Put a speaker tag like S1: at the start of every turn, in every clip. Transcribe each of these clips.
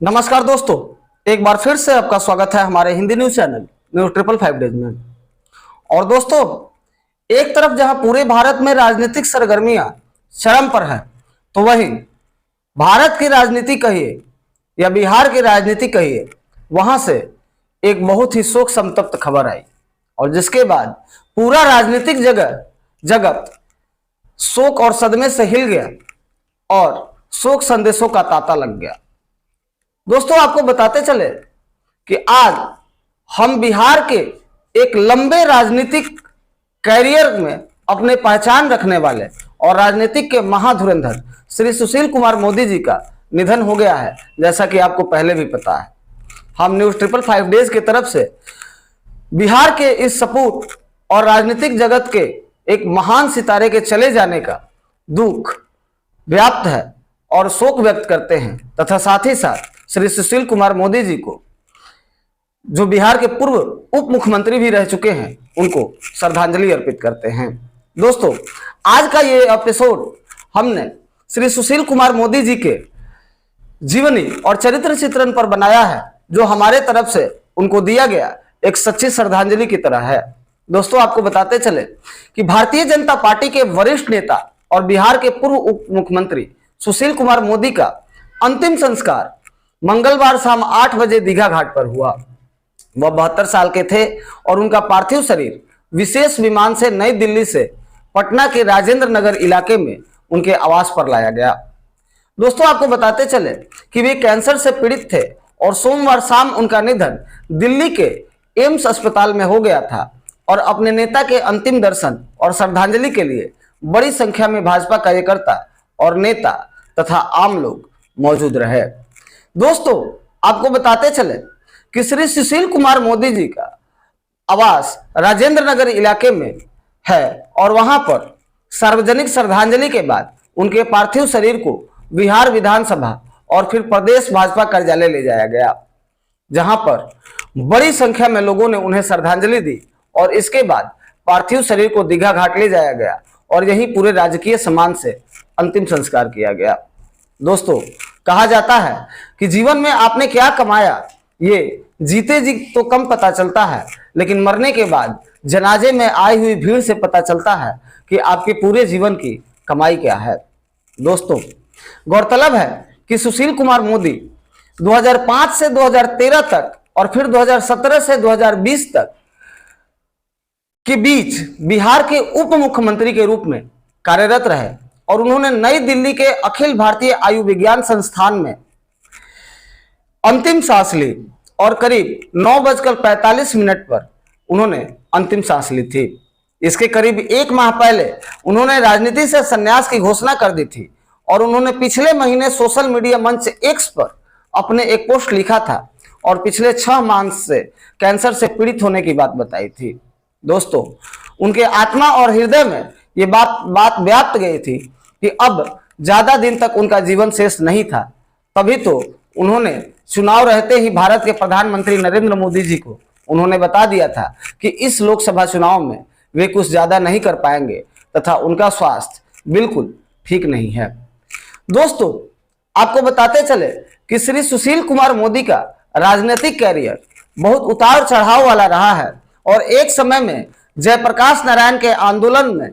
S1: नमस्कार दोस्तों, एक बार फिर से आपका स्वागत है हमारे Hindi news channel news 555 days में। और दोस्तों, एक तरफ जहां पूरे भारत में राजनीतिक सरगर्मियां चरम पर है, तो वहीं भारत की राजनीति कहिए या बिहार की राजनीति कहिए, वहां से एक बहुत ही शोक संतप्त खबर आई और जिसके बाद पूरा राजनीतिक जगत शोक और सदमे से हिल गया और शोक संदेशों का तांता लग गया। दोस्तों, आपको बताते चले कि आज हम बिहार के एक लंबे राजनीतिक कैरियर में अपने पहचान रखने वाले और राजनीतिक के महाधुरंधर श्री सुशील कुमार मोदी जी का निधन हो गया है। जैसा कि आपको पहले भी पता है, हम न्यूज 555 डेज की तरफ से बिहार के इस सपूत और राजनीतिक जगत के एक महान सितारे के चले जाने का दुख व्याप्त है और शोक व्यक्त करते हैं तथा साथ ही साथ श्री सुशील कुमार मोदी जी को, जो बिहार के पूर्व उप मुख्यमंत्री भी रह चुके हैं, उनको श्रद्धांजलि अर्पित करते हैं। दोस्तों, आज का ये एपिसोड हमने श्री सुशील कुमार मोदी जी के जीवनी और चरित्र चित्रण पर बनाया है, जो हमारे तरफ से उनको दिया गया एक सच्ची श्रद्धांजलि की तरह है। दोस्तों, आपको बताते चले कि भारतीय जनता पार्टी के वरिष्ठ नेता और बिहार के पूर्व उप मुख्यमंत्री सुशील कुमार मोदी का अंतिम संस्कार मंगलवार शाम 8 बजे दीघा घाट पर हुआ। वह 72 साल के थे और उनका पार्थिव शरीर विशेष विमान से नई दिल्ली से पटना के राजेंद्र नगर इलाके में उनके आवास पर लाया गया। दोस्तों, आपको बताते चले कि वे कैंसर से पीड़ित थे और सोमवार शाम उनका निधन दिल्ली के एम्स अस्पताल में हो गया था और अपने नेता के अंतिम दर्शन और श्रद्धांजलि के लिए बड़ी संख्या में भाजपा कार्यकर्ता और नेता तथा आम लोग मौजूद रहे। दोस्तों, आपको बताते चले कि श्री सुशील कुमार मोदी जी का आवास राजेंद्र नगर इलाके में है और वहां पर सार्वजनिक श्रद्धांजलि के बाद उनके पार्थिव शरीर को बिहार विधानसभा और फिर प्रदेश भाजपा कार्यालय ले जाया गया, जहां पर बड़ी संख्या में लोगों ने उन्हें श्रद्धांजलि दी और इसके बाद पार्थिव शरीर को दीघा घाट ले जाया गया और यही पूरे राजकीय सम्मान से अंतिम संस्कार किया गया। दोस्तों, कहा जाता है कि जीवन में आपने क्या कमाया ये जीते जी तो कम पता चलता है, लेकिन मरने के बाद जनाजे में आई हुई भीड़ से पता चलता है कि आपके पूरे जीवन की कमाई क्या है। दोस्तों, गौरतलब है कि सुशील कुमार मोदी 2005 से 2013 तक और फिर 2017 से 2020 तक के बीच बिहार के उप मुख्यमंत्री के रूप में कार्यरत रहे और उन्होंने नई दिल्ली के अखिल भारतीय आयुर्विज्ञान संस्थान में अंतिम सांस ली और करीब 9:45 पर उन्होंने अंतिम सांस ली थी। इसके करीब 1 माह पहले उन्होंने राजनीति से संन्यास की घोषणा कर दी थी और उन्होंने पिछले महीने सोशल मीडिया मंच एक्स पर अपने एक पोस्ट लिखा था और पिछले 6 माह से कैंसर से पीड़ित होने की बात बताई थी। दोस्तों, उनके आत्मा और हृदय में ये बात व्याप्त गई थी कि अब ज्यादा दिन तक उनका जीवन शेष नहीं था। तभी तो उन्होंने चुनाव रहते ही भारत के प्रधानमंत्री नरेंद्र मोदी जी को उन्होंने बता दिया था कि इस लोकसभा चुनाव में वे कुछ ज्यादा नहीं कर पाएंगे तथा उनका स्वास्थ्य बिल्कुल ठीक नहीं है। दोस्तों, आपको बताते चले कि श्री सुशील कुमार मोदी का राजनीतिक कैरियर बहुत उतार चढ़ाव वाला रहा है और एक समय में जयप्रकाश नारायण के आंदोलन में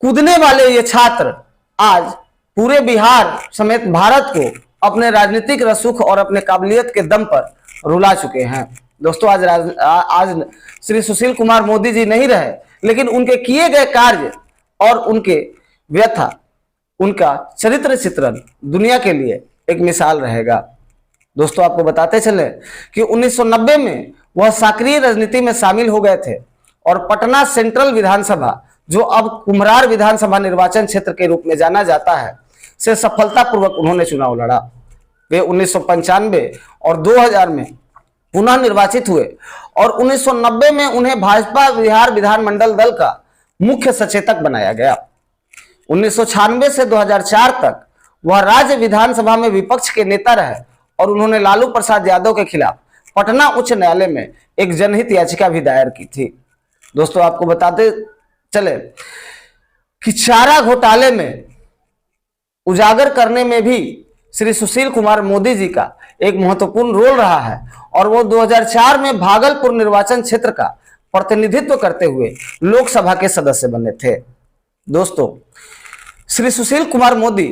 S1: कूदने वाले ये छात्र आज पूरे बिहार समेत भारत को अपने राजनीतिक रसूख और अपने काबिलियत के दम पर रुला चुके हैं। दोस्तों, आज श्री सुशील कुमार मोदी जी नहीं रहे, लेकिन उनके किए गए कार्य और उनके व्यथा, उनका चरित्र चित्रण दुनिया के लिए एक मिसाल रहेगा। दोस्तों, आपको बताते चले कि 1990 में वह सक्रिय राजनीति में शामिल हो गए थे और पटना सेंट्रल विधानसभा, जो अब कुम्हरार विधानसभा निर्वाचन क्षेत्र के रूप में जाना जाता है, से सफलतापूर्वक उन्होंने चुनाव लड़ा। वे 1995 और 2000 में पुनः निर्वाचित हुए और 1990 में उन्हें भाजपा बिहार विधानमंडल दल का मुख्य सचेतक बनाया गया। 1996 से 2004 तक वह राज्य विधानसभा में विपक्ष के नेता रहे और उन्होंने लालू प्रसाद यादव के खिलाफ पटना उच्च न्यायालय में एक जनहित याचिका भी दायर की थी। दोस्तों, आपको बताते चले कि चारा घोटाले में उजागर करने में भी श्री सुशील कुमार मोदी जी का एक महत्वपूर्ण रोल रहा है और वो 2004 में भागलपुर निर्वाचन क्षेत्र का प्रतिनिधित्व करते हुए लोकसभा के सदस्य बने थे। दोस्तों, श्री सुशील कुमार मोदी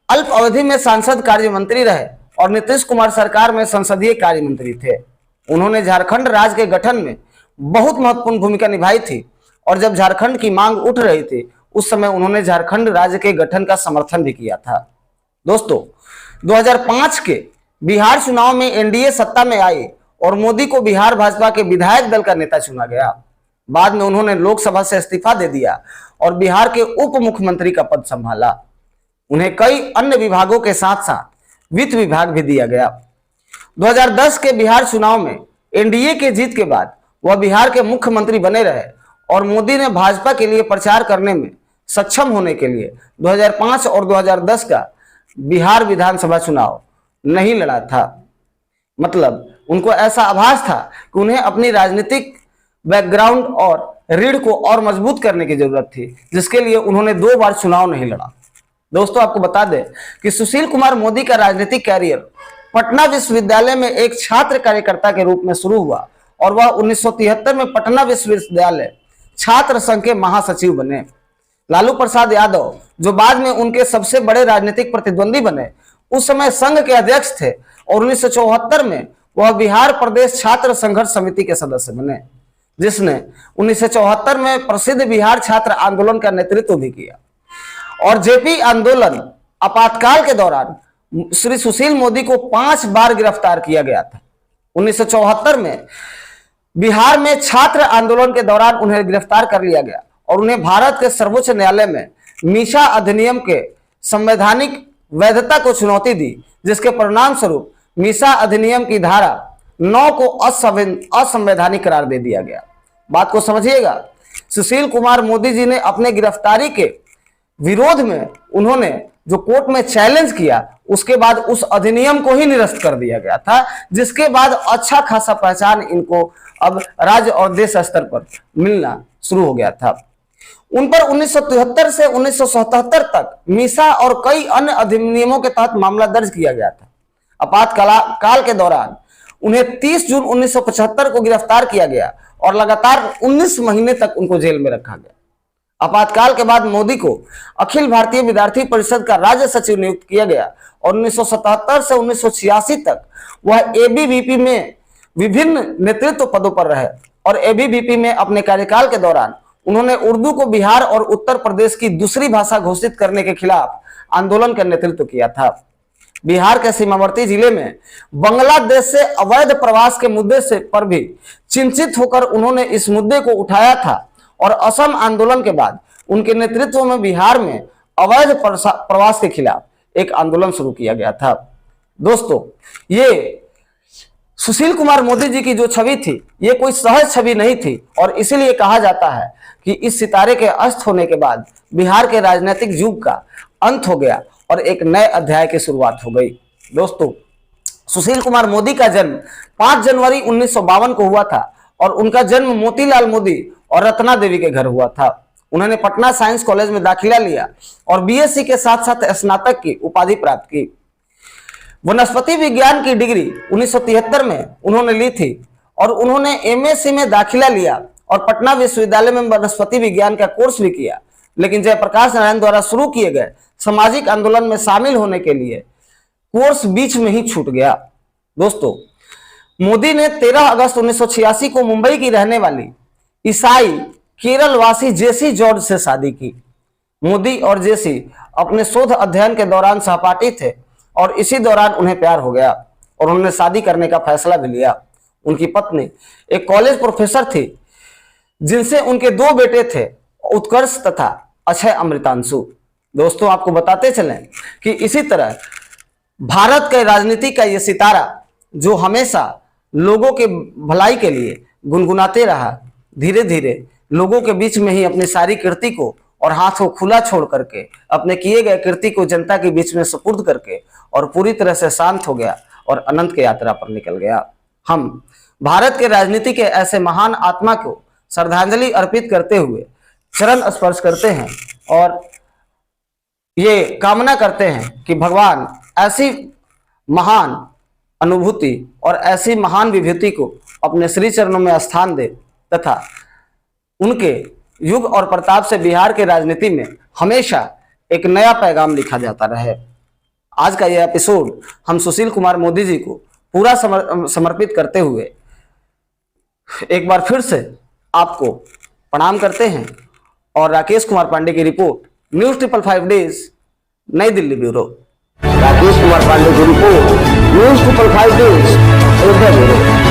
S1: अल्प अवधि में सांसद कार्य मंत्री रहे और नीतीश कुमार सरकार में संसदीय कार्य मंत्री थे। उन्होंने झारखंड राज्य के गठन में बहुत महत्वपूर्ण भूमिका निभाई थी और जब झारखंड की मांग उठ रही थी उस समय उन्होंने झारखंड राज्य के गठन का समर्थन भी किया था। दोस्तों, 2005 के बिहार चुनाव में एनडीए सत्ता में आई और मोदी को बिहार भाजपा के विधायक दल का नेता चुना गया। बाद में उन्होंने लोकसभा से इस्तीफा दे दिया और बिहार के उप मुख्यमंत्री का पद संभाला। उन्हें कई अन्य विभागों के साथ साथ वित्त विभाग भी दिया गया। 2010 के बिहार चुनाव में एनडीए के जीत के बाद वह बिहार के मुख्यमंत्री बने रहे और मोदी ने भाजपा के लिए प्रचार करने में सक्षम होने के लिए 2005 और 2010 का बिहार विधानसभा चुनाव नहीं लड़ा था। मतलब उनको ऐसा आभास था कि उन्हें अपनी राजनीतिक बैकग्राउंड और रीढ़ को और मजबूत करने की जरूरत थी, जिसके लिए उन्होंने 2 बार चुनाव नहीं लड़ा। दोस्तों, आपको बता दें कि सुशील कुमार मोदी का राजनीतिक कैरियर पटना विश्वविद्यालय में एक छात्र कार्यकर्ता के रूप में शुरू हुआ और वह 1973 में पटना विश्वविद्यालय छात्र संघ के महासचिव बने। लालू प्रसाद यादव, जो बाद में उनके सबसे बड़े राजनीतिक प्रतिद्वंदी बने, उस समय संघ के अध्यक्ष थे और 1974 में वह बिहार प्रदेश छात्र संघर्ष समिति के सदस्य बने, जिसने 1974 में प्रसिद्ध बिहार छात्र आंदोलन का नेतृत्व भी किया। और जेपी आंदोलन आपातकाल के दौरान श्री सुशील मोदी को 5 बार गिरफ्तार किया गया था। 1974 में बिहार में छात्र आंदोलन के दौरान उन्हें गिरफ्तार कर लिया गया और उन्हें भारत के सर्वोच्च न्यायालय में मीसा अधिनियम के संवैधानिक वैधता को चुनौती दी, जिसके परिणाम स्वरूप मीसा अधिनियम की धारा 9 को असंवैधानिक करार दे दिया गया। बात को समझिएगा, सुशील कुमार मोदी जी ने अपने गिरफ्तारी के विरोध में उन्होंने जो कोर्ट में चैलेंज किया, उसके बाद उस अधिनियम को ही निरस्त कर दिया गया था, जिसके बाद अच्छा खासा पहचान इनको अब राज्य और देश स्तर पर मिलना शुरू हो गया था। उन पर 1973 से 1977 तक मीसा और कई अन्य अधिनियमों के तहत मामला दर्ज किया गया था। आपातकाल के दौरान उन्हें 30 जून 1975 को गिरफ्तार किया गया और लगातार 19 महीने तक उनको जेल में रखा गया। आपातकाल के बाद मोदी को अखिल भारतीय विद्यार्थी परिषद का राज्य सचिव नियुक्त किया गया और 1977 से 1986 तक वह एबीवीपी में विभिन्न नेतृत्व पदों पर रहे और एबीवीपी में अपने कार्यकाल के दौरान उन्होंने उर्दू को बिहार और उत्तर प्रदेश की दूसरी भाषा घोषित करने के खिलाफ आंदोलन का नेतृत्व किया था। बिहार के सीमावर्ती जिले में बांग्लादेश से अवैध प्रवास के मुद्दे से पर भी चिंतित होकर उन्होंने इस मुद्दे को उठाया था और असम आंदोलन के बाद उनके नेतृत्व में बिहार में अवैध प्रवास के खिलाफ एक आंदोलन शुरू किया गया था। दोस्तों, ये सुशील कुमार मोदी जी की जो छवि थी, ये कोई सहज छवि नहीं थी और इसीलिए कहा जाता है कि इस सितारे के अस्त होने के बाद बिहार के राजनीतिक युग का अंत हो गया और एक नए अध्याय की शुरुआत हो गई। दोस्तों, सुशील कुमार मोदी का जन्म 5 जनवरी 1952 को हुआ था और उनका जन्म मोतीलाल मोदी और रत्ना देवी के घर हुआ था। उन्होंने पटना साइंस कॉलेज में दाखिला लिया और बीएससी के साथ साथ स्नातक की उपाधि प्राप्त की। वनस्पति विज्ञान की डिग्री 1973 में उन्होंने ली थी और उन्होंने एमएससी में दाखिला लिया और पटना विश्वविद्यालय में वनस्पति विज्ञान का कोर्स भी किया, लेकिन जयप्रकाश नारायण द्वारा शुरू किए गए सामाजिक आंदोलन में शामिल होने के लिए कोर्स बीच में ही छूट गया। दोस्तों, मोदी ने 13 अगस्त 1986 को मुंबई की रहने वाली ईसाई केरल वासी जेसी जॉर्ज से शादी की। मोदी और जेसी अपने शोध अध्ययन के दौरान सहपाठी थे और इसी दौरान उन्हें प्यार हो गया और उन्होंने शादी करने का फैसला भी लिया। उनकी पत्नी एक कॉलेज प्रोफेसर थी जिनसे उनके 2 बेटे थे, उत्कर्ष तथा अक्षय अमृतांशु। दोस्तों, आपको बताते चलें कि इसी तरह भारत के राजनीति का ये सितारा जो हमेशा लोगों के भलाई के लिए गुनगुनाते रहा, धीरे धीरे लोगों के बीच में ही अपनी सारी कृति को और हाथ को खुला छोड़ करके अपने किए गए कृति को जनता के बीच में सुपुर्द करके और पूरी तरह से शांत हो गया और अनंत की यात्रा पर निकल गया। हम भारत के राजनीति के ऐसे महान आत्मा को श्रद्धांजलि अर्पित करते हुए चरण स्पर्श करते हैं और ये कामना करते हैं कि भगवान ऐसी महान अनुभूति और ऐसी महान विभूति को अपने श्री चरणों में स्थान दे तथा उनके युग और प्रताप से बिहार के राजनीति में हमेशा एक नया पैगाम लिखा जाता रहे। आज का यह एपिसोड हम सुशील कुमार मोदी जी को पूरा समर्पित करते हुए एक बार फिर से आपको प्रणाम करते हैं और राकेश कुमार पांडे की रिपोर्ट न्यूज़ 555 डेज नई दिल्ली ब्यूरो।
S2: राकेश कुमार पांडे की report news 555 days Ayodhya bureau.